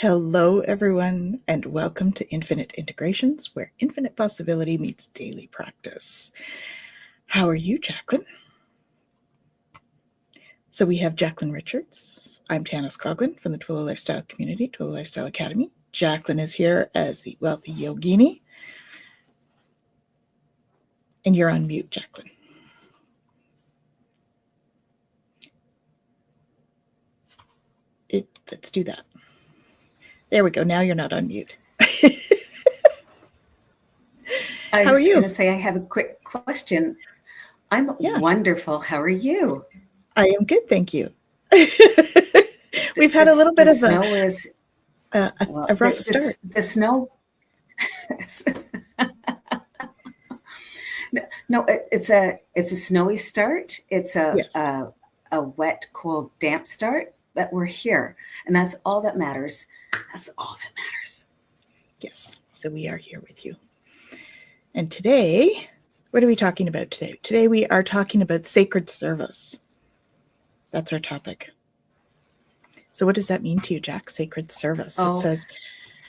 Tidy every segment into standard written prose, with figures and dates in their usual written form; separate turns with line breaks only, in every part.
Hello, everyone, and welcome to Infinite Integrations, where infinite possibility meets daily practice. How are you, Jacqueline? So we have Jacqueline Richards. I'm Tanys Coughlan from the Twillow Lifestyle Community, Twillow Lifestyle Academy. Jacqueline is here as the Wealthy Yogini. And you're on mute, Jacqueline. Let's do that. There we go. Now you're not on mute.
I was going to say, I have a quick question. I'm wonderful. How are you?
I am good, thank you. We've had a little bit of
snow
a rough start.
The snow. No, it's a snowy start. It's a wet, cold, damp start. But we're here, and that's all that matters. That's all that matters.
Yes. So we are here with you. And today, what are we talking about today? Today we are talking about sacred service. That's our topic. So what does that mean to you, Jack? Sacred service. It says,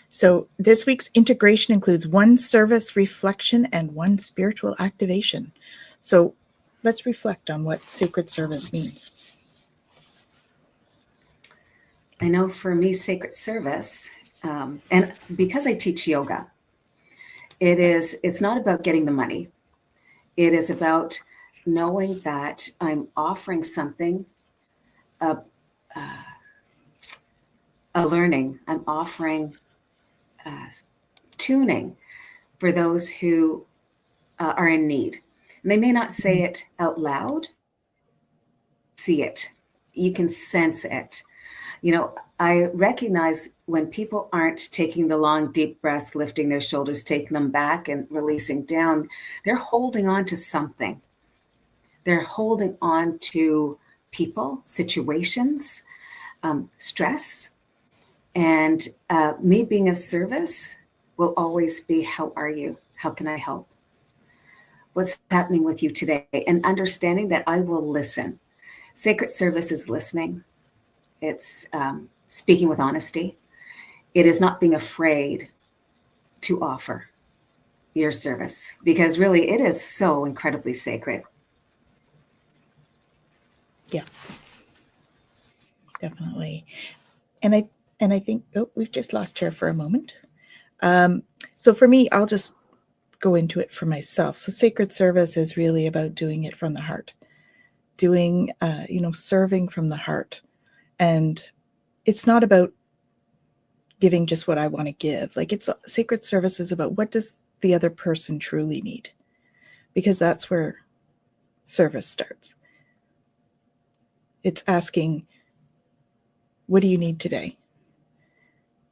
so this week's integration includes one service reflection and one spiritual activation. So let's reflect on what sacred service means.
I know for me, sacred service, and because I teach yoga, it's not about getting the money. It is about knowing that I'm offering something, a learning. I'm offering tuning for those who are in need. And they may not say it out loud, see it. You can sense it. You know, I recognize when people aren't taking the long, deep breath, lifting their shoulders, taking them back and releasing down, they're holding on to something. They're holding on to people, situations, stress. And me being of service will always be, how are you? How can I help? What's happening with you today? And understanding that I will listen. Sacred service is listening. It's speaking with honesty. It is not being afraid to offer your service, because really it is so incredibly sacred.
Yeah, definitely. And I think, we've just lost her for a moment. So for me, I'll just go into it for myself. So sacred service is really about doing it from the heart, doing, serving from the heart. And it's not about giving just what I want to give. Like, it's sacred service is about what does the other person truly need? Because that's where service starts. It's asking, what do you need today?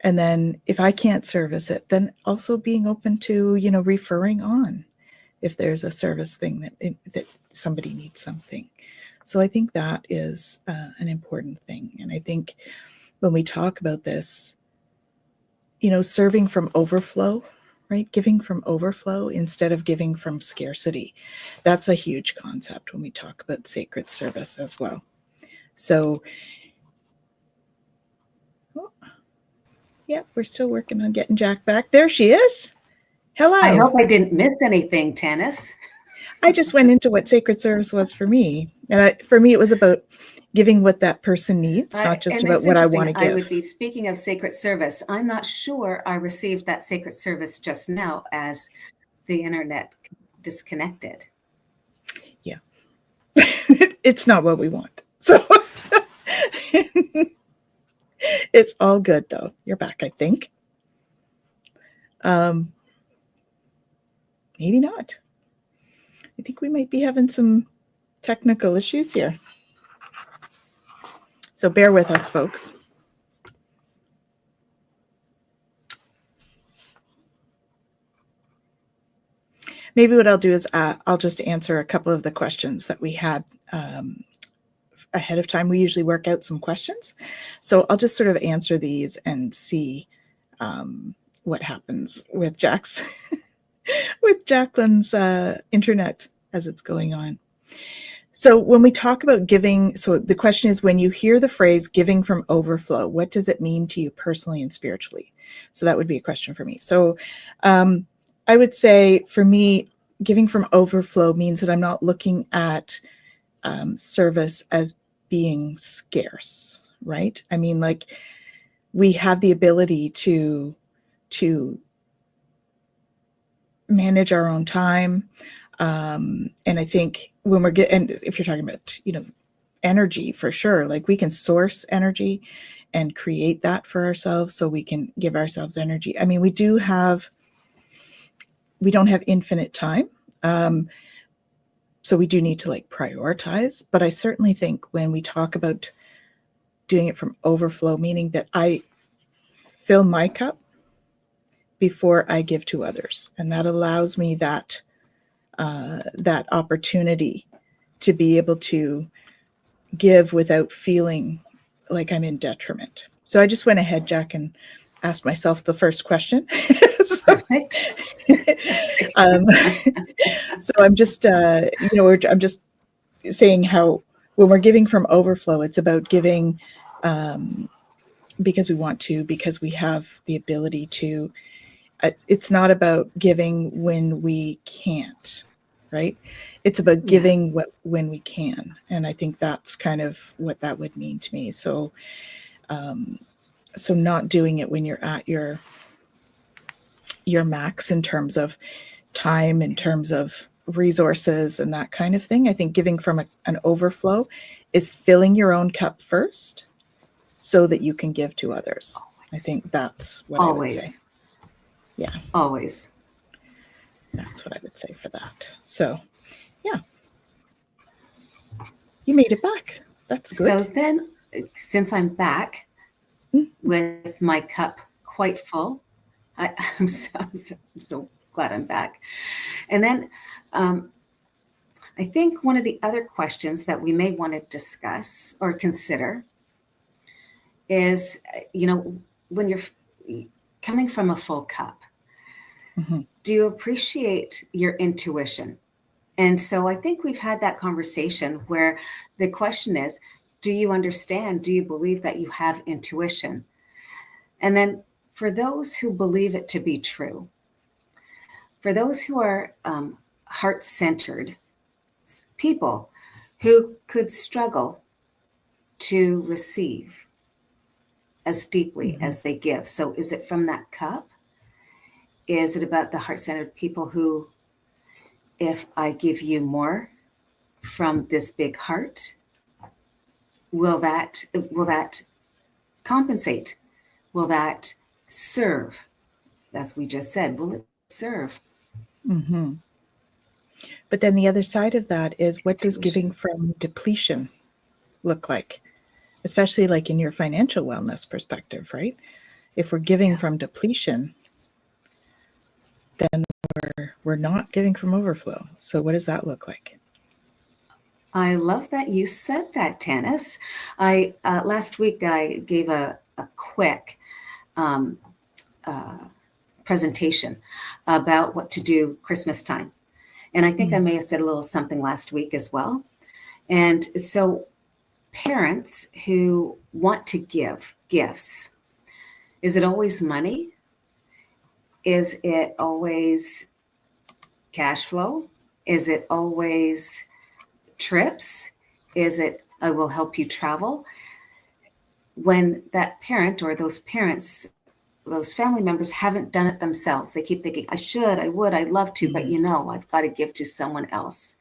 And then if I can't service it, then also being open to, referring on if there's a service thing that somebody needs something. So I think that is an important thing. And I think when we talk about this, serving from overflow, right? Giving from overflow instead of giving from scarcity. That's a huge concept when we talk about sacred service as well. So, we're still working on getting Jack back. There she is. Hello.
I hope I didn't miss anything, Tanys.
I just went into what sacred service was for me. And for me, it was about giving what that person needs, not just about what I want to give.
I would be speaking of sacred service. I'm not sure I received that sacred service just now as the internet disconnected.
Yeah. It's not what we want. So it's all good, though. You're back, I think. Maybe not. I think we might be having some technical issues here. So bear with us, folks. Maybe what I'll do is I'll just answer a couple of the questions that we had ahead of time. We usually work out some questions. So I'll just sort of answer these and see what happens with with Jacqueline's internet as it's going on. So when we talk about giving, so the question is, when you hear the phrase giving from overflow, what does it mean to you personally and spiritually? So that would be a question for me. So I would say for me, giving from overflow means that I'm not looking at service as being scarce, right? I mean, like, we have the ability to manage our own time. And I think when we're and if you're talking about, energy, for sure, like, we can source energy and create that for ourselves so we can give ourselves energy. I mean, we don't have infinite time. So we do need to, like, prioritize. But I certainly think when we talk about doing it from overflow, meaning that I fill my cup before I give to others. And that allows me that opportunity to be able to give without feeling like I'm in detriment. So I just went ahead, Jack, and asked myself the first question.
Perfect.
So I'm just, I'm just saying how when we're giving from overflow, it's about giving because we want to, because we have the ability to. It's not about giving when we can't, right? It's about giving when we can. And I think that's kind of what that would mean to me. So, so not doing it when you're at your max in terms of time, in terms of resources and that kind of thing. I think giving from an overflow is filling your own cup first so that you can give to others. I think that's what I would say. Yeah.
Always.
That's what I would say for that. So, yeah. You made it back. That's good.
So then, since I'm back with my cup quite full, I'm so glad I'm back. And then I think one of the other questions that we may want to discuss or consider is, when you're coming from a full cup, do you appreciate your intuition? And so I think we've had that conversation where the question is, do you understand? Do you believe that you have intuition? And then for those who believe it to be true, for those who are heart-centered people who could struggle to receive as deeply as they give. So is it from that cup? Is it about the heart-centered people who, if I give you more from this big heart, will that compensate? Will that serve? As we just said, will it serve?
Mm-hmm. But then the other side of that is, what does giving from depletion look like? Especially like in your financial wellness perspective, right? If we're giving from depletion, then we're not giving from overflow. So what does that look like?
I love that you said that, Tanys. I last week I gave a quick presentation about what to do Christmas time. And I think I may have said a little something last week as well. And so parents who want to give gifts, is it always money? Is it always cash flow? Is it always trips? Is it, I will help you travel? When that parent or those parents, those family members haven't done it themselves, they keep thinking, I should, I would, I'd love to, but I've got to give to someone else.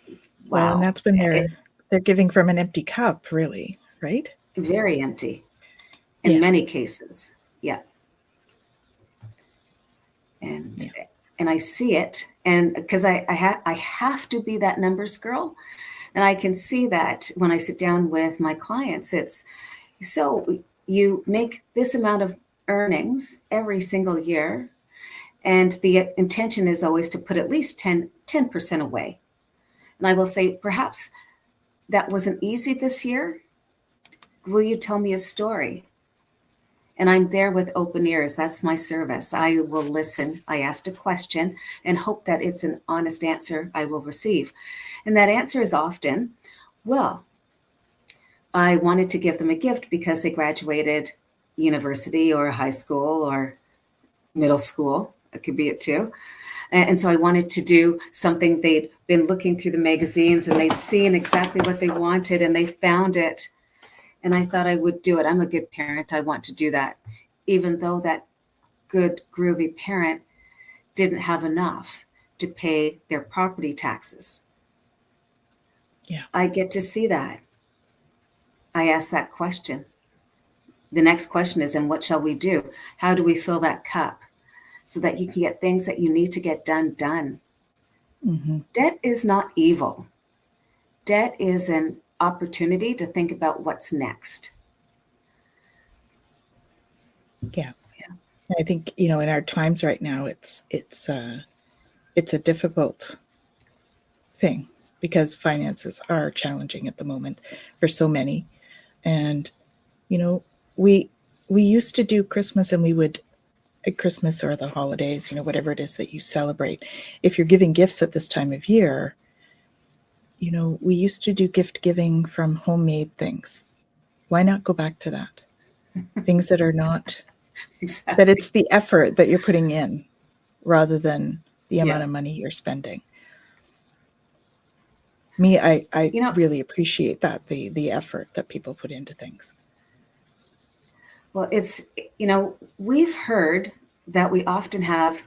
Wow. Well, and that's when they're giving from an empty cup, really, right?
Very empty in many cases. Yeah. And I see it, and because I have to be that numbers girl, and I can see that when I sit down with my clients. It's so you make this amount of earnings every single year, and the intention is always to put at least 10% away. And I will say, perhaps that wasn't easy this year. Will you tell me a story? And I'm there with open ears. That's my service. I will listen. I asked a question and hope that it's an honest answer I will receive. And that answer is often, well, I wanted to give them a gift because they graduated university or high school or middle school. It could be it too. And so I wanted to do something. They'd been looking through the magazines and they'd seen exactly what they wanted and they found it. And I thought I would do it. I'm a good parent. I want to do that. Even though that good, groovy parent didn't have enough to pay their property taxes.
Yeah.
I get to see that. I ask that question. The next question is, and what shall we do? How do we fill that cup so that you can get things that you need to get done?
Mm-hmm.
Debt is not evil. Debt is an opportunity to think about what's next.
Yeah. I think, in our times right now, it's a difficult thing because finances are challenging at the moment for so many. And, we used to do Christmas, and we would, at Christmas or the holidays, whatever it is that you celebrate, if you're giving gifts at this time of year, we used to do gift giving from homemade things. Why not go back to that? Things that are not,
Exactly.
that it's the effort that you're putting in rather than the amount of money you're spending. I really appreciate that, the effort that people put into things.
Well, it's, we've heard that we often have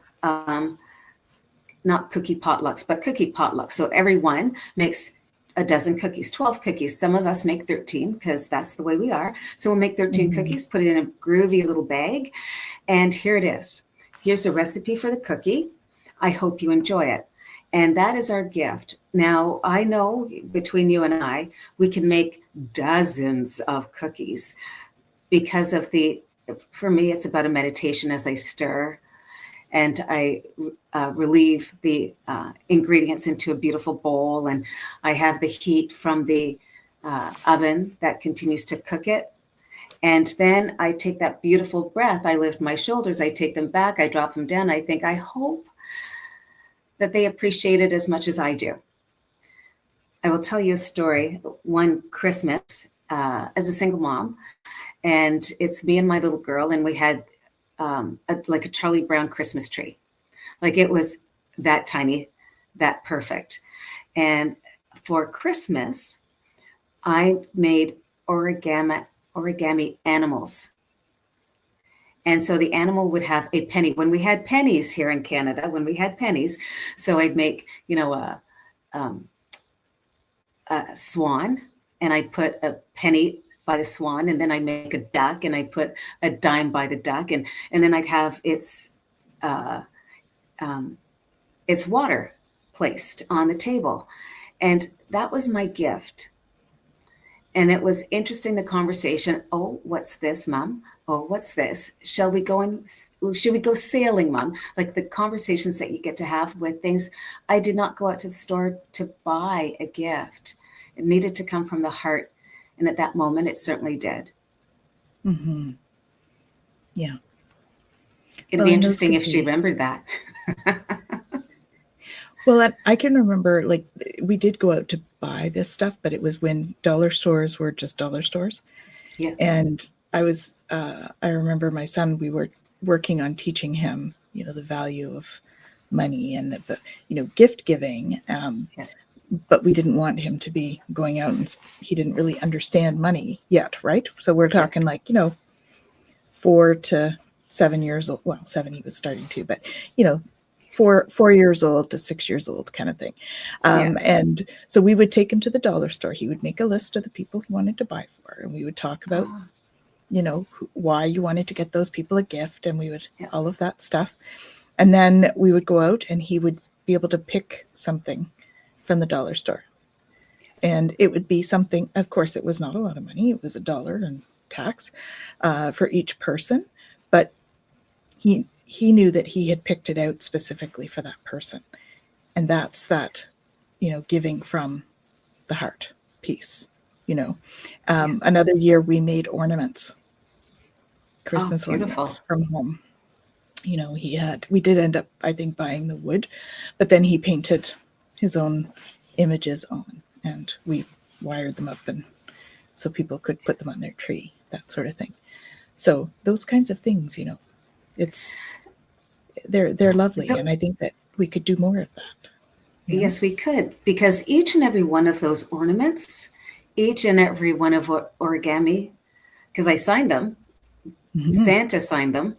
not cookie potlucks, but cookie potlucks. So everyone makes a dozen cookies, 12 cookies. Some of us make 13 because that's the way we are. So we'll make 13 cookies, put it in a groovy little bag. And here it is. Here's a recipe for the cookie. I hope you enjoy it. And that is our gift. Now, I know between you and I, we can make dozens of cookies because of for me, it's about a meditation as I stir and I relieve the ingredients into a beautiful bowl. And I have the heat from the oven that continues to cook it. And then I take that beautiful breath. I lift my shoulders. I take them back. I drop them down. I think, I hope that they appreciate it as much as I do. I will tell you a story. One Christmas, as a single mom, and it's me and my little girl, and we had like a Charlie Brown Christmas tree. Like it was that tiny, that perfect. And for Christmas, I made origami animals. And so the animal would have a penny. When we had pennies here in Canada, so I'd make, a swan, and I'd put a penny by the swan, and then I make a duck, and I put a dime by the duck, and then I'd have its water placed on the table. And that was my gift. And it was interesting, the conversation. Oh, what's this, Mom? Oh, what's this? Should we go sailing, Mom? Like the conversations that you get to have with things. I did not go out to the store to buy a gift. It needed to come from the heart. And at that moment, it certainly did.
Mm-hmm. Yeah.
It'd be interesting if she remembered that.
Well, I can remember, like, we did go out to buy this stuff, but it was when dollar stores were just dollar stores.
Yeah.
And I remember my son, we were working on teaching him, the value of money and the, gift giving. But we didn't want him to be going out, and he didn't really understand money yet, right? So we're talking 4 to 7 years old. Well, 7 he was starting to, but 4 years old to 6 years old kind of thing. And so we would take him to the dollar store. He would make a list of the people he wanted to buy for, and we would talk about, why you wanted to get those people a gift, and we would all of that stuff. And then we would go out, and he would be able to pick something from the dollar store. And it would be something, of course, it was not a lot of money. It was $1 and tax for each person. But he knew that he had picked it out specifically for that person. And that's that, giving from the heart piece, Another year we made ornaments. Christmas
beautiful.
ornaments from home. You know, we did end up, I think, buying the wood, but then he painted his own images on, and we wired them up, and so people could put them on their tree, that sort of thing. So those kinds of things, you know, they're lovely, and I think that we could do more of that. You know?
Yes, we could, because each and every one of those ornaments, each and every one of origami, because I signed them, Santa signed them,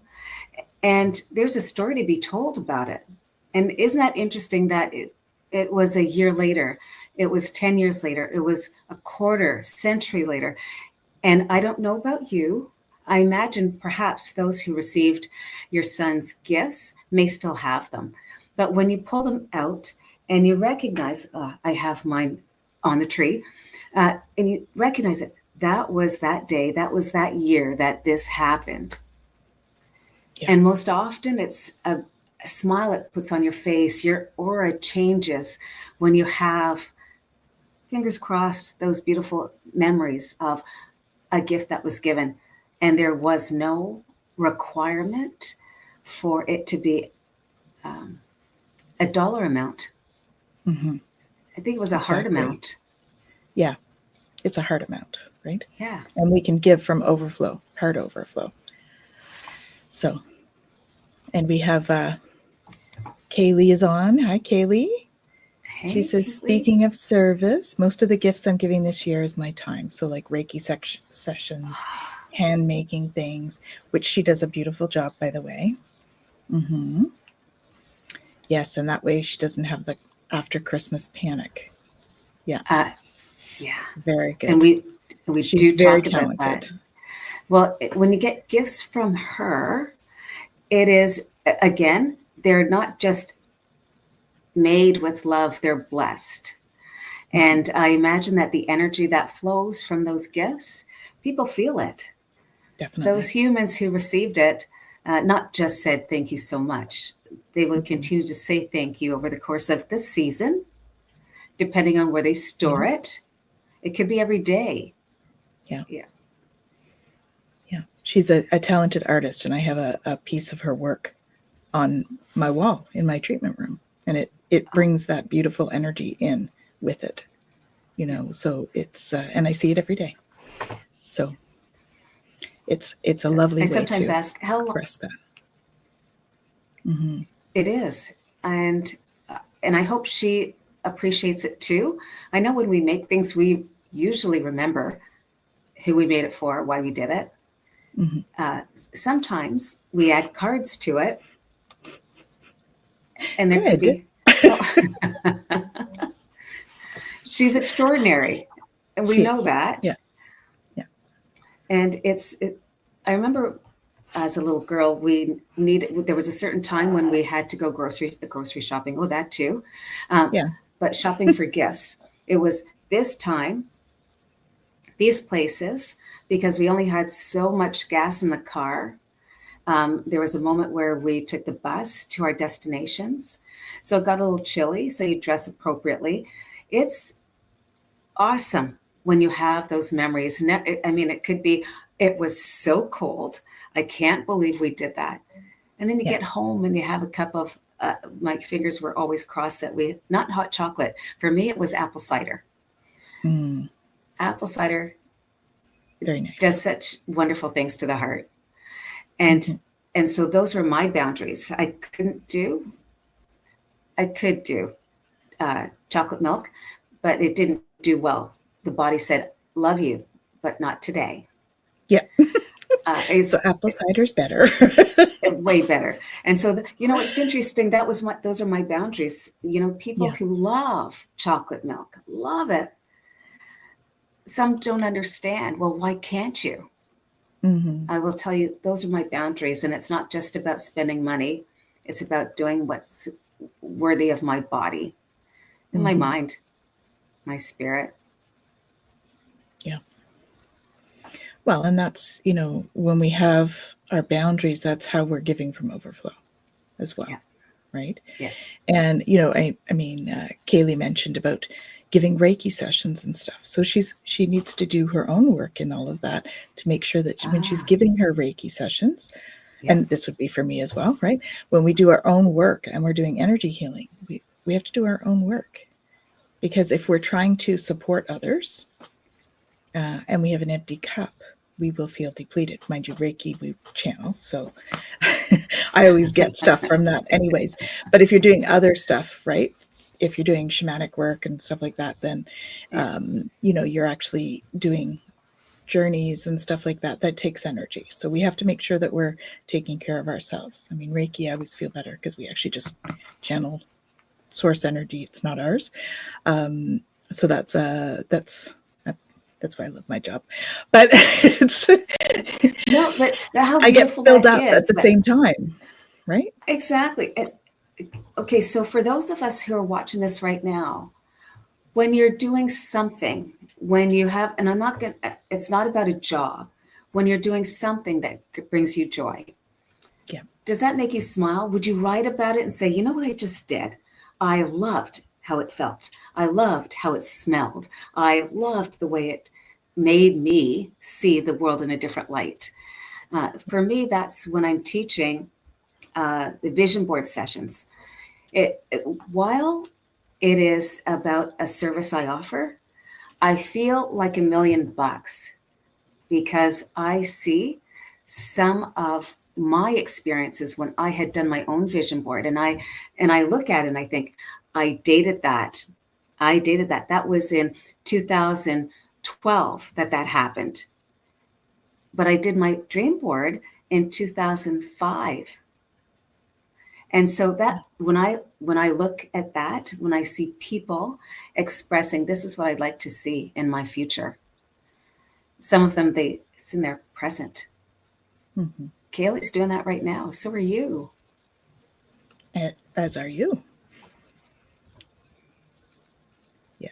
and there's a story to be told about it. And isn't that interesting that it was a year later, it was 10 years later, it was a quarter century later. And I don't know about you, I imagine perhaps those who received your son's gifts may still have them. But when you pull them out and you recognize, I have mine on the tree, and you recognize it, that was that day, that was that year that this happened. Yeah. And most often it's a smile it puts on your face, your aura changes when you have, fingers crossed, those beautiful memories of a gift that was given. And there was no requirement for it to be a dollar amount. I think it was a heart amount.
Yeah, it's a heart amount, right?
Yeah.
And we can give from overflow, heart overflow. So, and we have Kaylee is on. Hi, Kaylee.
Hey,
she says, Kaylee. Speaking of service, most of the gifts I'm giving this year is my time. So like Reiki sessions, hand making things, which she does a beautiful job, by the way. Yes, and that way she doesn't have the after Christmas panic. Yeah.
Yeah.
Very good.
And we
She's
do
very
talk
talented.
about that. Well, when you get gifts from her, it is, again, they're not just made with love, they're blessed. And I imagine that the energy that flows from those gifts, people feel it.
Definitely.
Those humans who received it, not just said, thank you so much. They will continue to say thank you over the course of this season, depending on where they store it. It could be every day.
Yeah. She's a talented artist, and I have a piece of her work on my wall in my treatment room, and it brings that beautiful energy in with it, you know. So it's and I see it every day. So it's a lovely way
sometimes
to
ask how
express that.
It is, and I hope she appreciates it too. I know when we make things, we usually remember who we made it for, why we did it. Sometimes we add cards to it, and there could be. She's extraordinary, and we know that.
Yeah.
And I remember as a little girl, there was a certain time when we had to go grocery shopping. Oh, that too. But shopping for gifts. It was this time, these places, because we only had so much gas in the car. There was a moment where we took the bus to our destinations. So it got a little chilly, so you dress appropriately. It's awesome when you have those memories. I mean, it could be, it was so cold. I can't believe we did that. And then you get home and you have a cup of, my fingers were always crossed that not hot chocolate. For me, it was apple cider. Apple cider
very nice.
Does such wonderful things to the heart. And so those were my boundaries. I could do chocolate milk, but it didn't do well. The body said, love you, but not today.
Yeah. So apple cider's better.
Way better. And so, it's interesting. Those are my boundaries. People who love chocolate milk, love it. Some don't understand. Well, why can't you? I will tell you, those are my boundaries. And it's not just about spending money. It's about doing what's worthy of my body and my mind, my spirit.
Yeah. Well, and that's, when we have our boundaries, that's how we're giving from overflow as well. Yeah. Right.
Yeah.
And, I mean, Kaylee mentioned about, giving Reiki sessions and stuff. So she needs to do her own work in all of that to make sure that when she's giving her Reiki sessions, and this would be for me as well, right? When we do our own work and we're doing energy healing, we have to do our own work. Because if we're trying to support others and we have an empty cup, we will feel depleted. Mind you, Reiki, we channel. So I always get stuff from that anyways. But if you're doing other stuff, right? If you're doing shamanic work and stuff like that, then, you're actually doing journeys and stuff like that. That takes energy. So we have to make sure that we're taking care of ourselves. I mean, Reiki, I always feel better because we actually just channel source energy. It's not ours. So that's why I love my job. But it's
no, but how
I get filled up at the same time, right?
Exactly. Okay, so for those of us who are watching this right now, when you're doing something, when you have, and it's not about a job, when you're doing something that brings you joy.
Yeah.
Does that make you smile? Would you write about it and say, you know what I just did? I loved how it felt. I loved how it smelled. I loved the way it made me see the world in a different light. For me, that's when I'm teaching the vision board sessions. While it is about a service I offer, I feel like $1 million because I see some of my experiences when I had done my own vision board, and I look at it and I think, I dated that. That was in 2012 that happened. But I did my dream board in 2005. And so that when I look at that, when I see people expressing, this is what I'd like to see in my future. Some of them, it's in their present.
Mm-hmm.
Kaylee's doing that right now. So are you.
As are you. Yeah.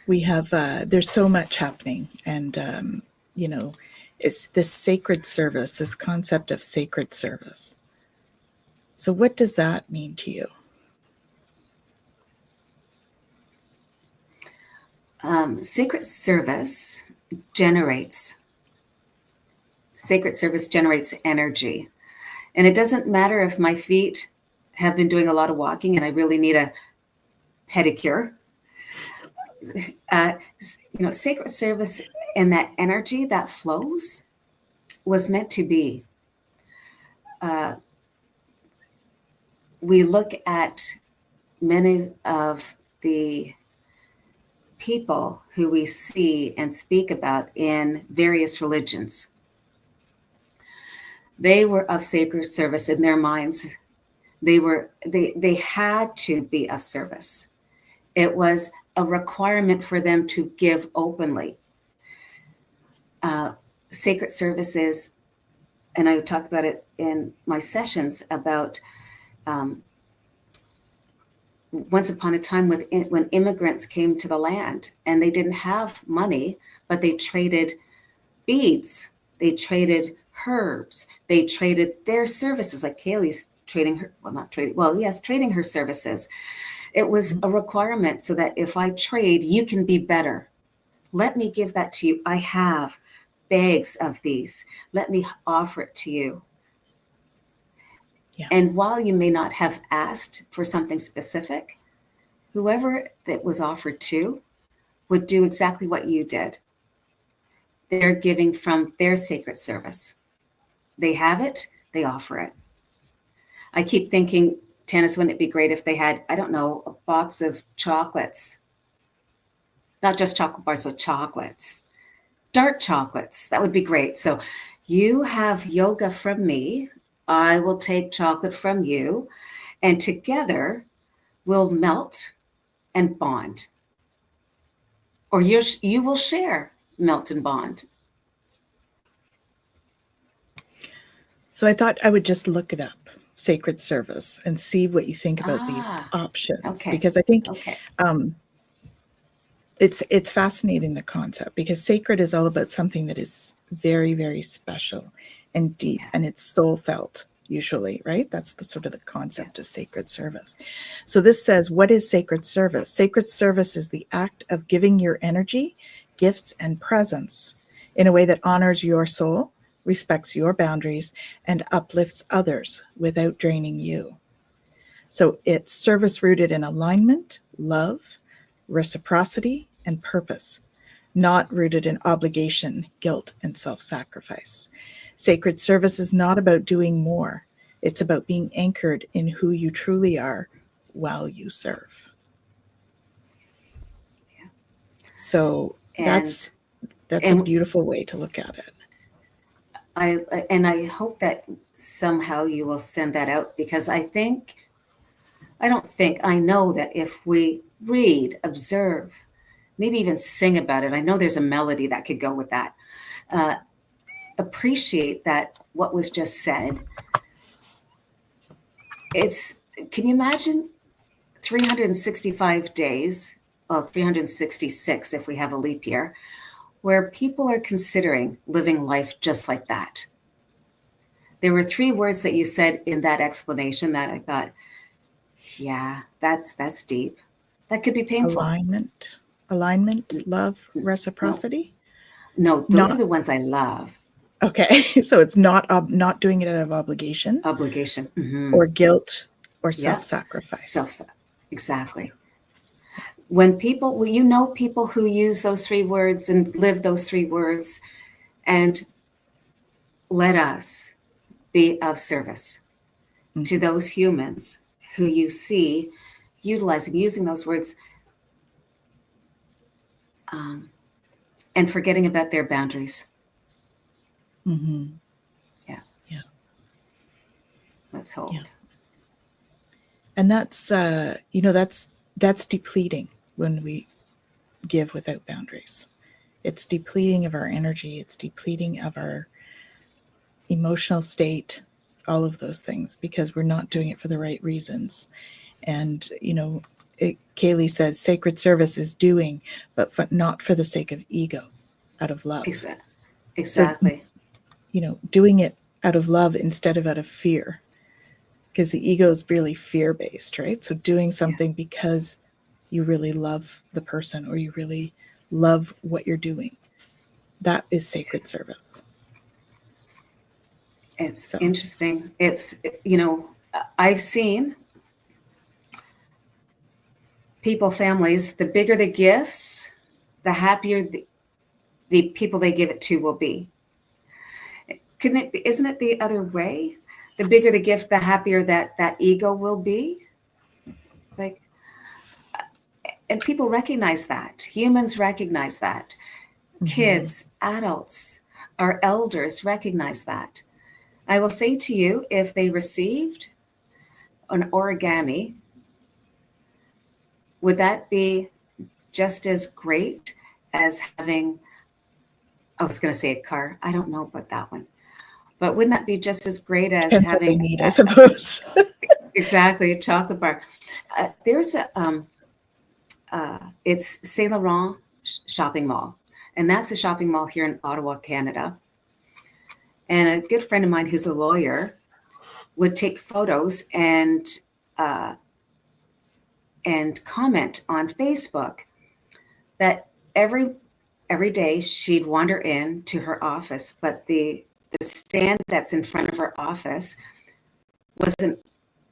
We have, there's so much happening. And, it's this sacred service, this concept of sacred service. So what does that mean to you?
Sacred service generates energy. And it doesn't matter if my feet have been doing a lot of walking and I really need a pedicure. Sacred service and that energy that flows was meant to be. We look at many of the people who we see and speak about in various religions. They were of sacred service in their minds. They had to be of service. It was a requirement for them to give openly. Sacred services, and I would talk about it in my sessions about once upon a time when immigrants came to the land and they didn't have money, but they traded beads, they traded herbs, they traded their services, like Kaylee's trading her services. It was a requirement so that if I trade, you can be better. Let me give that to you. I have bags of these. Let me offer it to you. Yeah. And while you may not have asked for something specific, whoever that was offered to would do exactly what you did. They're giving from their sacred service. They have it, they offer it. I keep thinking, Tanys, wouldn't it be great if they had, I don't know, a box of chocolates? Not just chocolate bars, but chocolates. Dark chocolates. That would be great. So you have yoga from me. I will take chocolate from you, and together we'll melt and bond. Or you will share, melt and bond.
So I thought I would just look it up, sacred service, and see what you think about these options.
Okay.
Because I think it's fascinating, the concept, because sacred is all about something that is very, very special and deep, and it's soul felt. usually, right? That's the sort of the concept of sacred service. So this says, what is sacred service? Sacred service is the act of giving your energy, gifts, and presence in a way that honors your soul, respects your boundaries, and uplifts others without draining you. So it's service rooted in alignment, love, reciprocity, and purpose, not rooted in obligation, guilt, and self-sacrifice. Sacred service is not about doing more. It's about being anchored in who you truly are while you serve.
Yeah.
So that's a beautiful way to look at it.
I hope that somehow you will send that out, because I know that if we read, observe, maybe even sing about it, I know there's a melody that could go with that. Appreciate that what was just said. Can you imagine 365 days, well, 366 if we have a leap year, where people are considering living life just like that? There were 3 words that you said in that explanation that I thought, yeah, that's deep. That could be painful.
Alignment, love, reciprocity.
No, those are the ones I love.
Okay, so it's not doing it out of obligation,
mm-hmm.
or guilt, or self-sacrifice.
Exactly. When people, people who use those 3 words and live those 3 words, and let us be of service to those humans who you see using those words, and forgetting about their boundaries.
Mm-hmm.
Yeah. Let's hold.
Yeah. And that's depleting when we give without boundaries. It's depleting of our energy. It's depleting of our emotional state, all of those things, because we're not doing it for the right reasons. And, Kaylee says sacred service is doing, but not for the sake of ego, out of love.
Exactly.
So, doing it out of love instead of out of fear, because the ego is really fear-based, right? So doing something because you really love the person, or you really love what you're doing, that is sacred service.
It's interesting. It's, I've seen families, the bigger the gifts, the happier the people they give it to will be. Isn't it the other way? The bigger the gift, the happier that ego will be. It's like, and people recognize that. Humans recognize that. Mm-hmm. Kids, adults, our elders recognize that. I will say to you, if they received an origami, would that be just as great as having, I was going to say a car. I don't know about that one. But wouldn't that be just as great as
depends
having
what they need, I suppose.
Exactly, a chocolate bar. There's it's Saint Laurent shopping mall, and that's a shopping mall here in Ottawa, Canada. And a good friend of mine who's a lawyer would take photos and comment on Facebook that every day she'd wander into her office, but the stand that's in front of her office was an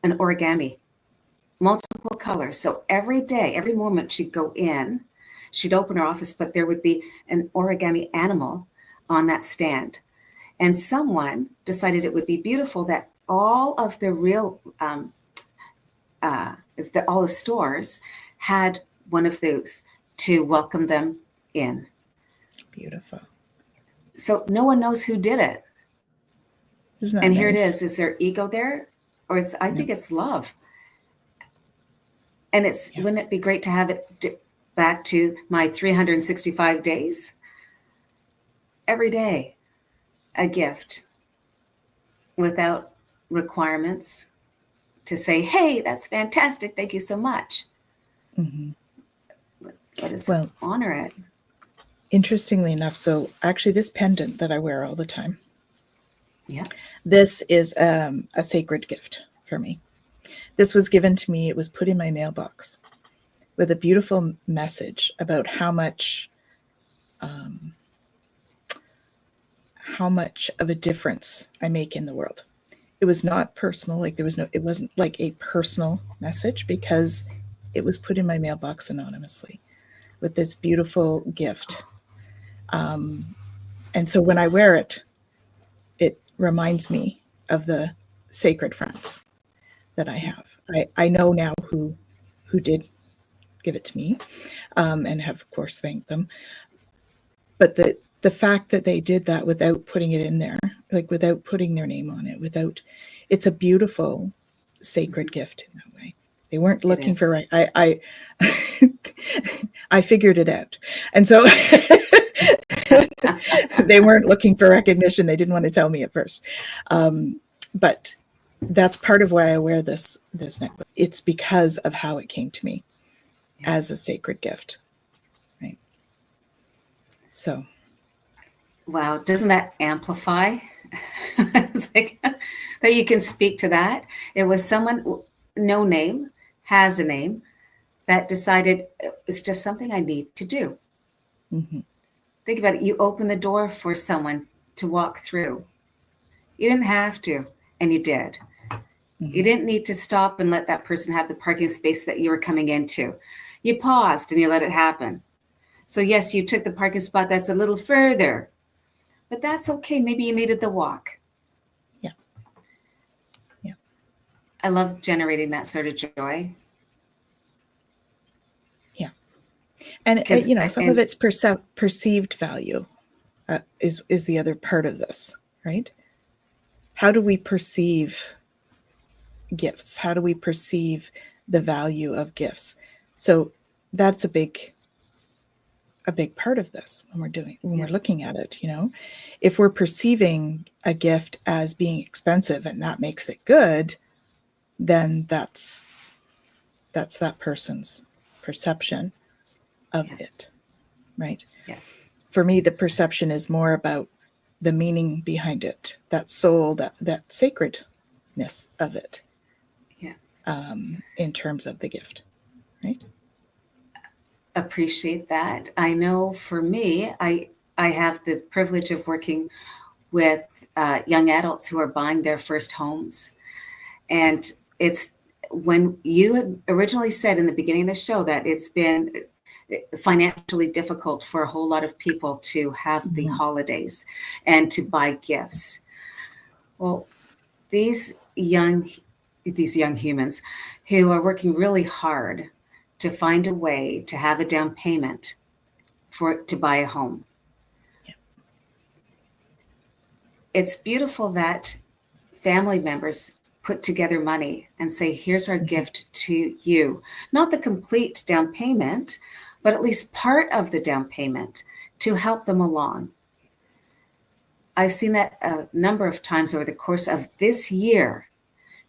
origami, multiple colors. So every day, every moment she'd go in, she'd open her office, but there would be an origami animal on that stand. And someone decided it would be beautiful that all of the real, all the stores had one of those to welcome them in.
Beautiful.
So no one knows who did it.
Isn't that
and
nice?
Here it is. Is there ego there? Or I think it's love. And wouldn't it be great to have it back to my 365 days? Every day, a gift without requirements to say, hey, that's fantastic. Thank you so much.
Mm-hmm.
Let us honor it.
Interestingly enough, so actually this pendant that I wear all the time, This is a sacred gift for me. This was given to me. It was put in my mailbox with a beautiful message about how much of a difference I make in the world. It was not personal. Like it wasn't like a personal message because it was put in my mailbox anonymously with this beautiful gift. And so when I wear it, it reminds me of the sacred friends that I have. I know now who did give it to me, and have of course thanked them. But the fact that they did that without putting it in there, like without putting their name on it, it's a beautiful sacred gift in that way. They weren't looking for I I figured it out. And so they weren't looking for recognition. They didn't want to tell me at first. But that's part of why I wear this necklace. It's because of how it came to me as a sacred gift. Right. So.
Wow. Doesn't that amplify? It's like that you can speak to that. It was someone, no name, has a name, that decided it's just something I need to do.
Mm-hmm.
Think about it. You open the door for someone to walk through. You didn't have to, and you did. Mm-hmm. You didn't need to stop and let that person have the parking space that you were coming into. You paused and you let it happen. So yes, you took the parking spot that's a little further, but that's okay. Maybe you needed the walk.
Yeah. Yeah.
I love generating that sort of joy.
Yeah. And some of it's perceived value is the other part of this, right? How do we perceive gifts? How do we perceive the value of gifts? So that's a big part of this when we're looking at it. If we're perceiving a gift as being expensive and that makes it good, then that's that person's perception of it, right?
Yeah.
For me, the perception is more about the meaning behind it, that soul, that sacredness of it.
Yeah.
In terms of the gift, right?
Appreciate that. I know for me, I have the privilege of working with young adults who are buying their first homes. And it's when you had originally said in the beginning of the show that it's been financially difficult for a whole lot of people to have the holidays and to buy gifts. Well, these young humans who are working really hard to find a way to have a down payment to buy a home.
Yeah.
It's beautiful that family members put together money and say, here's our gift to you. Not the complete down payment, but at least part of the down payment to help them along. I've seen that a number of times over the course of this year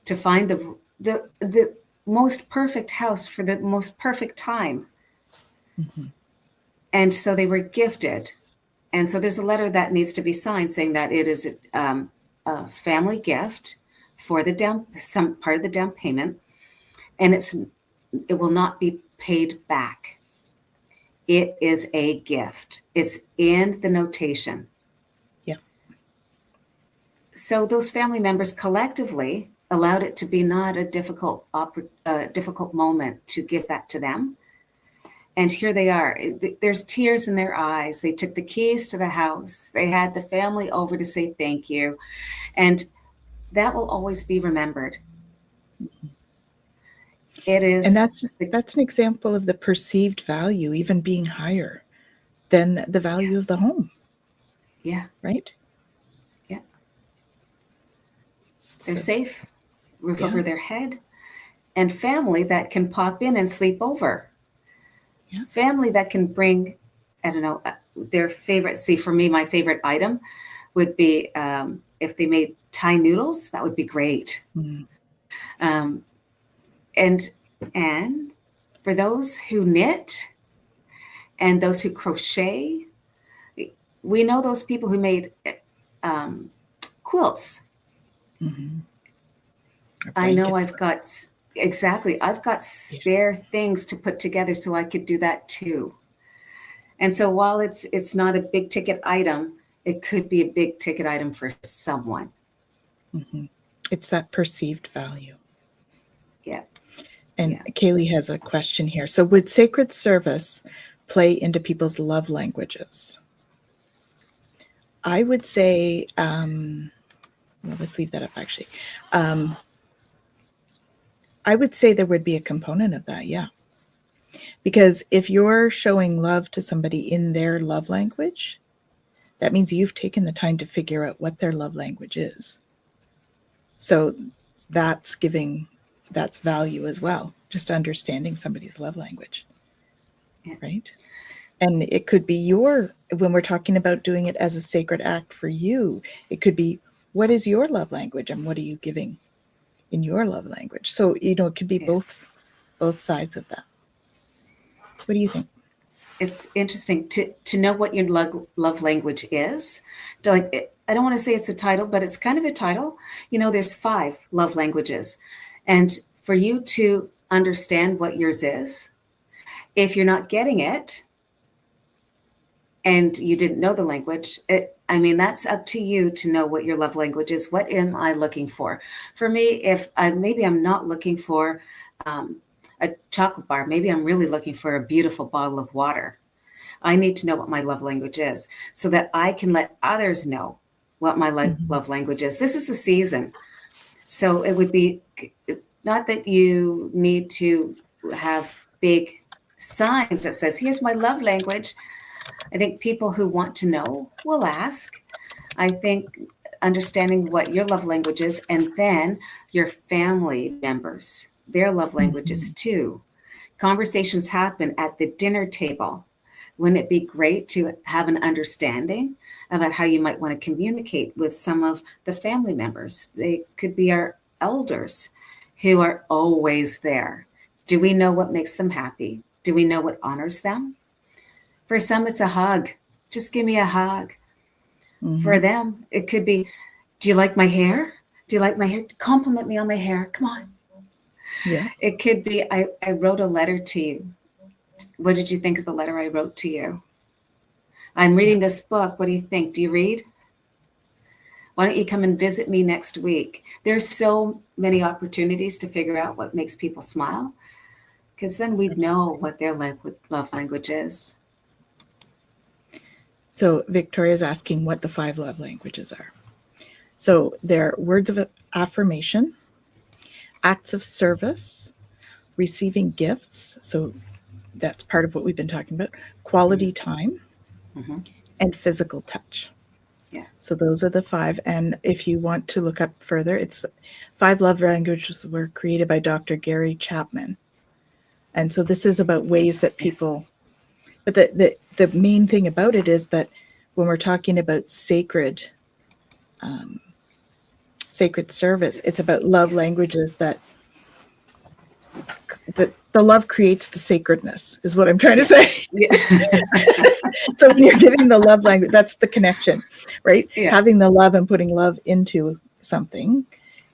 to find the most perfect house for the most perfect time.
Mm-hmm. And
so they were gifted. And so there's a letter that needs to be signed saying that it is a family gift for some part of the down payment, and it will not be paid back. It is a gift. It's in the notation.
Yeah.
So those family members collectively allowed it to be not a difficult moment to give that to them. And here they are. There's tears in their eyes. They took the keys to the house. They had the family over to say thank you. And that will always be remembered. It is.
And that's an example of the perceived value even being higher than the value of the home.
Yeah.
Right?
Yeah. They're safe, roof over their head, and family that can pop in and sleep over. Yeah. Family that can bring, their favorite. See, for me, my favorite item would be if they made Thai noodles. That would be great.
Mm-hmm.
And for those who knit and those who crochet, we know those people who made quilts.
Mm-hmm.
I know I've got spare things to put together so I could do that too. And so while it's not a big ticket item, it could be a big ticket item for someone.
Mm-hmm. It's that perceived value.
Yeah.
And Kaylee has a question here. So would sacred service play into people's love languages? I would say, well, let's leave that up actually. I would say there would be a component of that, yeah. Because if you're showing love to somebody in their love language, that means you've taken the time to figure out what their love language is. So that's value as well, just understanding somebody's love language, right? And it could be when we're talking about doing it as a sacred act for you, it could be, what is your love language and what are you giving in your love language? So, it could be both sides of that. What do you think?
It's interesting to know what your love language is. I don't want to say it's a title, but it's kind of a title. There's 5 love languages. And for you to understand what yours is, if you're not getting it and you didn't know the language, that's up to you to know what your love language is. What am I looking for? For me, if maybe I'm not looking for a chocolate bar, maybe I'm really looking for a beautiful bottle of water. I need to know what my love language is so that I can let others know what my love language is. This is a season. So it would be not that you need to have big signs that says, here's my love language. I think people who want to know will ask. I think understanding what your love language is, and then your family members, their love languages too. Conversations happen at the dinner table. Wouldn't it be great to have an understanding about how you might want to communicate with some of the family members? They could be our elders who are always there. Do we know what makes them happy? Do we know what honors them? For some, it's a hug. Just give me a hug. For them, it could be, do you like my hair? Do you like my hair? Compliment me on my hair. Come on.
Yeah.
It could be, I wrote a letter to you. What did you think of the letter I wrote to you? I'm reading this book. What do you think? Do you read? Why don't you come and visit me next week? There's so many opportunities to figure out what makes people smile, because then we'd know what their love language is.
So Victoria's asking what the 5 love languages are. So they're words of affirmation, acts of service, receiving gifts. So that's part of what we've been talking about. Quality time and physical touch.
Yeah.
So those are the 5. And if you want to look up further, it's 5 love languages were created by Dr. Gary Chapman. And so this is about ways that people, but the main thing about it is that when we're talking about sacred service, it's about love languages that the love creates the sacredness, is what I'm trying to say.
Yeah.
So when you're giving the love language, that's the connection, right?
Yeah.
Having the love and putting love into something,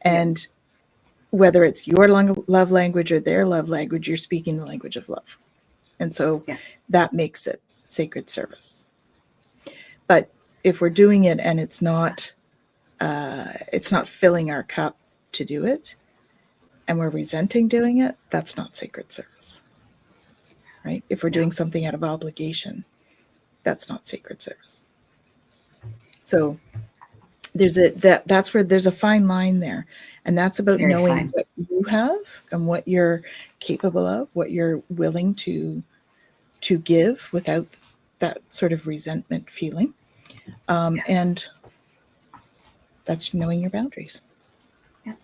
and whether it's your love language or their love language, you're speaking the language of love. And so that makes it sacred service. But if we're doing it and it's not filling our cup to do it, and we're resenting doing it, that's not sacred service, right? If we're doing something out of obligation, that's not sacred service. So that's where there's a fine line there. And that's about
Very
knowing
fine.
what you have and what you're capable of, what you're willing to give without that sort of resentment feeling. And that's knowing your boundaries.
Yeah.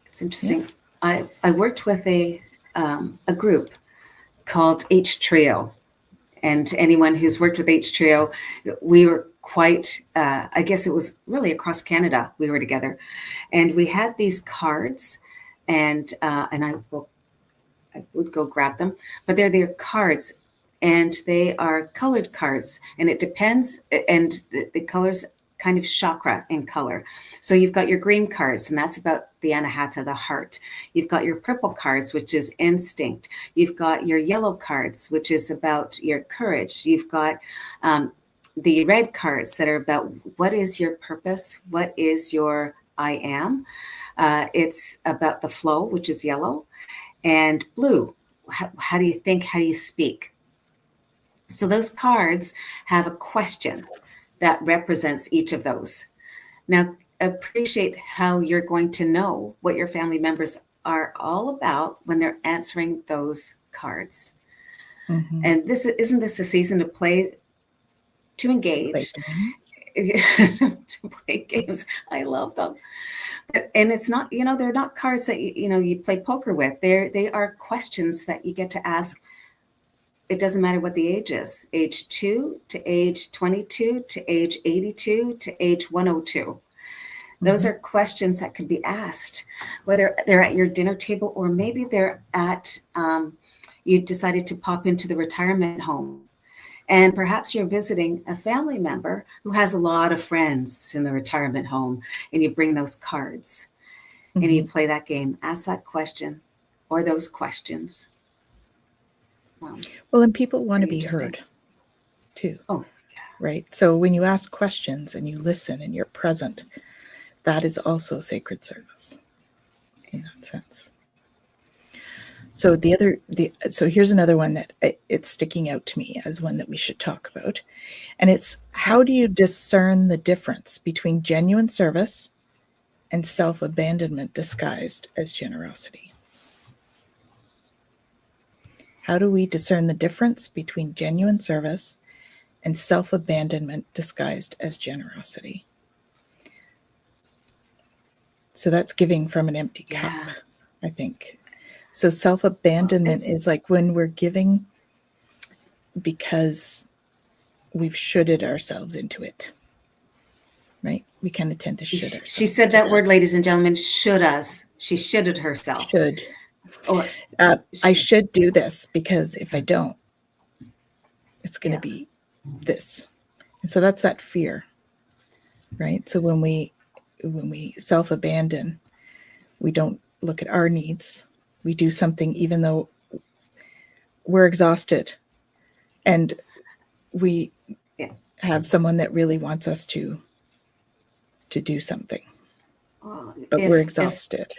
It's interesting. Yeah. I worked with a group called H Trio. And anyone who's worked with H Trio, we were quite, I guess it was really across Canada, we were together. And we had these cards, and I would go grab them, but they're their cards, and they are colored cards, and it depends, and the colors kind of chakra in color. So you've got your green cards, and that's about the anahata, the heart. You've got your purple cards, which is instinct. You've got your yellow cards, which is about your courage. You've got the red cards that are about what is your purpose, what is your I am. It's about the flow, which is yellow, and blue. How do you think? How do you speak? So those cards have a question that represents each of those. Now, appreciate how you're going to know what your family members are all about when they're answering those cards.
Mm-hmm.
And isn't this a season to play, to engage, to play games? I love them. And it's not, they're not cards that you play poker with. They are questions that you get to ask. It doesn't matter what the age is, age 2 to age 22 to age 82 to age 102. Those are questions that could be asked, whether they're at your dinner table or maybe they're at, you decided to pop into the retirement home. And perhaps you're visiting a family member who has a lot of friends in the retirement home, and you bring those cards and you play that game. Ask that question or those questions.
Well, and people want to be heard too.
Oh,
right. So when you ask questions and you listen and you're present, that is also sacred service in that sense. So so here's another one that it's sticking out to me as one that we should talk about. And it's, how do you discern the difference between genuine service and self-abandonment disguised as generosity? How do we discern the difference between genuine service and self-abandonment disguised as generosity? So that's giving from an empty cup, I think. So self-abandonment is like when we're giving because we've shoulded ourselves into it, right? We kind of tend to should ourselves.
She said that word, ladies and gentlemen, should us. She shoulded herself.
Should. I should do this because if I don't, it's going to be this. And so that's that fear, right? So when we self-abandon, we don't look at our needs. We do something even though we're exhausted and we have someone that really wants us to do something, but we're exhausted.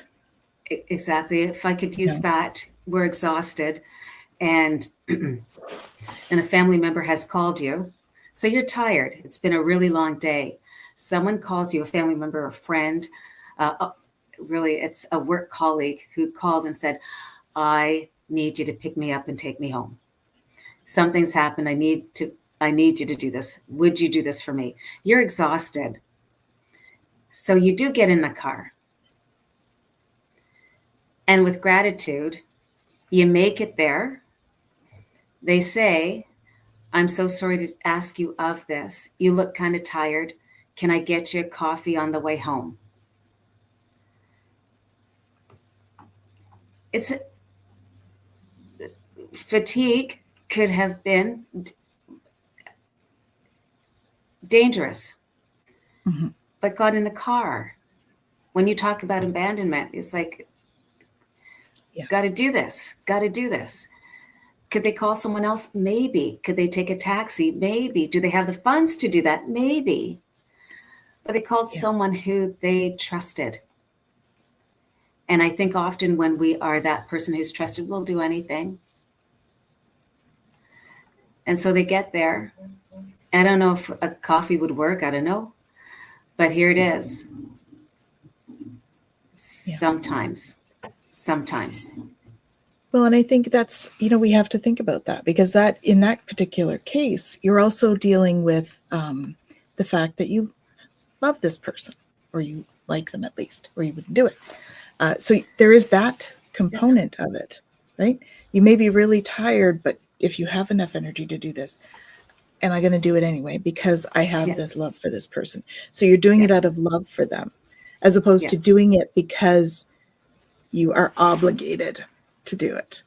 Exactly. If I could use that, we're exhausted and a family member has called you. So you're tired. It's been a really long day. Someone calls you, a family member, a friend, really it's a work colleague who called and said, I need you to pick me up and take me home. Something's happened. I need you to do this. Would you do this for me? You're exhausted. So you do get in the car. And with gratitude, you make it there. They say, I'm so sorry to ask you of this. You look kind of tired. Can I get you a coffee on the way home? Fatigue could have been dangerous, but got in the car. When you talk about abandonment, it's like, got to do this. Could they call someone else? Maybe. Could they take a taxi? Maybe. Do they have the funds to do that? Maybe. But they called someone who they trusted. And I think often when we are that person who's trusted, we'll do anything. And so they get there. I don't know if a coffee would work. I don't know. But here it is. Sometimes.
Well, and I think that's, we have to think about that because that in that particular case, you're also dealing with the fact that you love this person or you like them at least, or you wouldn't do it. So there is that component of it, right? You may be really tired, but if you have enough energy to do this, am I going to do it anyway because I have this love for this person? So you're doing it out of love for them, as opposed to doing it because you are obligated to do it.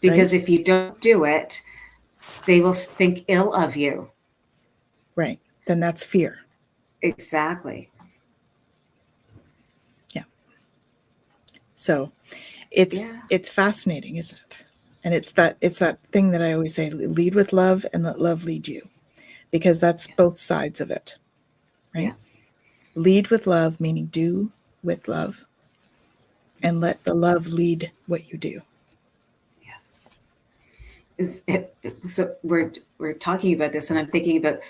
Because if you don't do it, they will think ill of you.
Right. Then that's fear.
Exactly.
Yeah. So it's
Yeah.
it's fascinating, isn't it? And it's that thing that I always say, lead with love and let love lead you, because that's both sides of it,
Yeah.
right? Lead with love, meaning do with love, and let the love lead what you do.
So we're talking about this, and I'm thinking about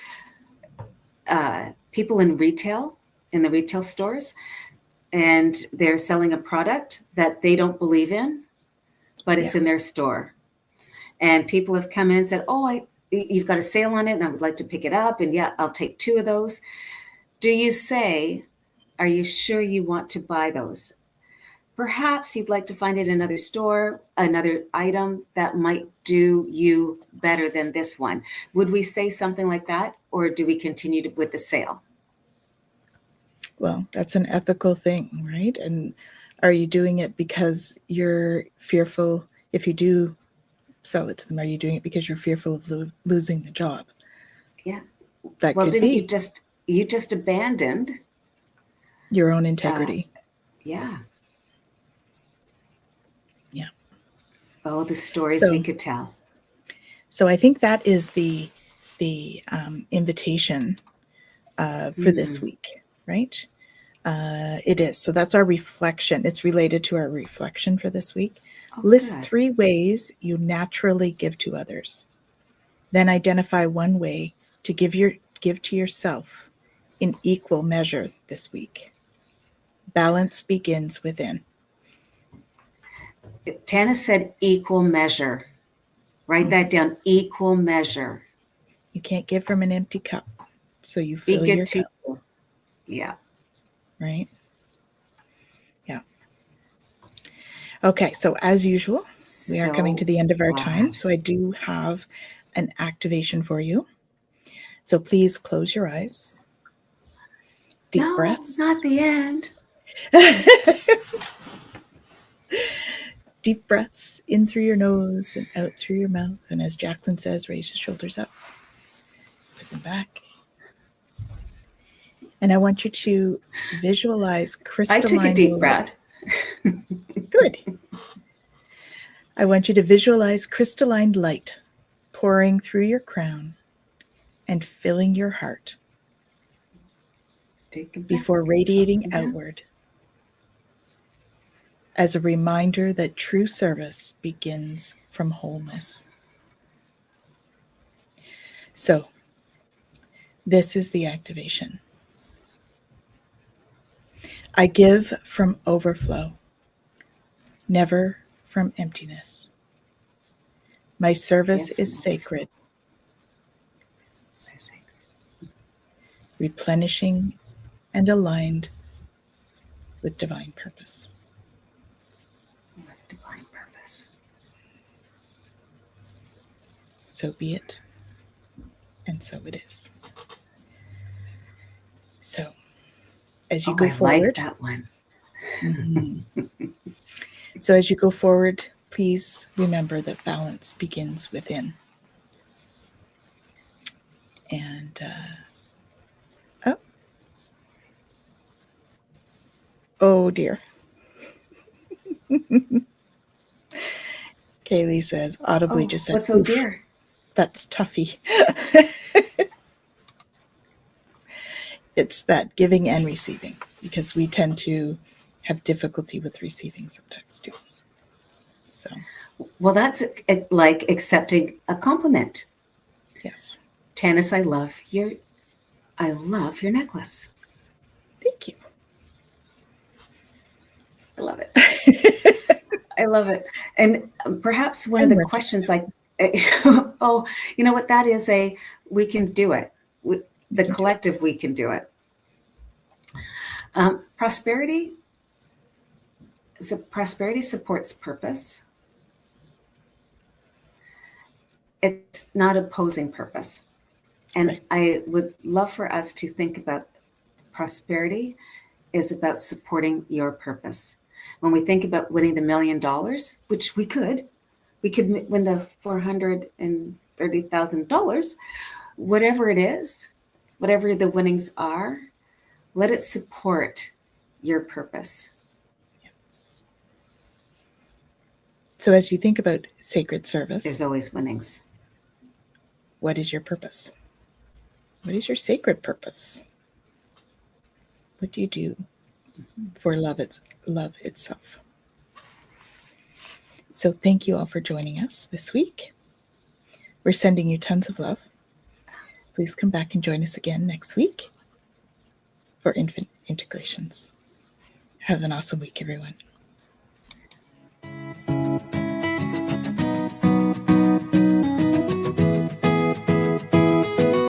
people in retail, in the retail stores, and they're selling a product that they don't believe in, but it's
Yeah.
in their store. And people have come in and said, "Oh, you've got a sale on it, and I would like to pick it up. And yeah, I'll take 2 of those." Do you say, "Are you sure you want to buy those? Perhaps you'd like to find it in another store, another item that might do you better than this one." Would we say something like that, or do we continue with the sale?
Well, that's an ethical thing, right? And are you doing it because you're fearful? If you do sell it to them, are you doing it because you're fearful of losing the job?
Yeah.
That
Well,
could
didn't
be
you just abandoned?
your own
Uh,
integrity.
yeah.
Yeah.
Oh, the stories we
So,
could tell.
so I think that is the invitation for this
Mm.
week, right? It is. So that's our reflection. It's related to our reflection for this week.
Oh,
List
good.
3 ways you naturally give to others. Then identify 1 way to give to yourself in equal measure this week. Balance begins within.
Tana said equal measure. Write
Mhm.
that down. Equal measure.
You can't give from an empty cup, so you
Be
fill
good
your
to
cup,
you. Yeah.
right? Yeah. Okay, so as usual, we are coming to
So
the end of our time.
glad.
So I do have an activation for you. So please close your eyes. Deep
No, not
breaths.
the end.
Deep breaths in through your nose and out through your mouth. And as Jacqueline says, raise your shoulders up, put them back. And I want you to visualize
I took a
crystalline
deep
light.
breath.
Good. I want you to visualize crystalline light pouring through your crown and filling your heart
Take a breath.
before
Up
radiating
and down.
outward as a reminder that true service begins from wholeness. So, this is the activation. I give from overflow, never from emptiness. My service
Give
is
from overflow.
sacred,
So sacred.
replenishing, and aligned with divine purpose.
With divine purpose.
So be it, and so it is. So, as you
Oh,
go
I like
forward,
that one.
mhm. So as you go forward, please remember that balance begins within. And oh, oh dear. Kaylee says audibly
Oh,
just said,
what's so
"Oof,
dear?
that's toughy." It's that giving and receiving, because we tend to have difficulty with receiving sometimes too. So
Well, that's like accepting a compliment.
yes,
Tannis, I love your necklace.
thank you.
I love it. I love it. And perhaps one of
I'm
the
working.
questions like, oh, you know what? That is we can do it.
We
The
can do it.
collective, we can do it. Prosperity supports purpose. It's not opposing purpose. And
Right.
I would love for us to think about prosperity is about supporting your purpose. When we think about winning the $1 million, which we could win the $430,000, whatever it is, whatever the winnings are, Let it support your purpose.
So as you think about sacred service,
There's always winnings.
what is your purpose? What is your sacred purpose? What do you do for love itself? So thank you all for joining us this week. We're sending you tons of love. Please come back and join us again next week for Infant Integrations. Have an awesome week, everyone.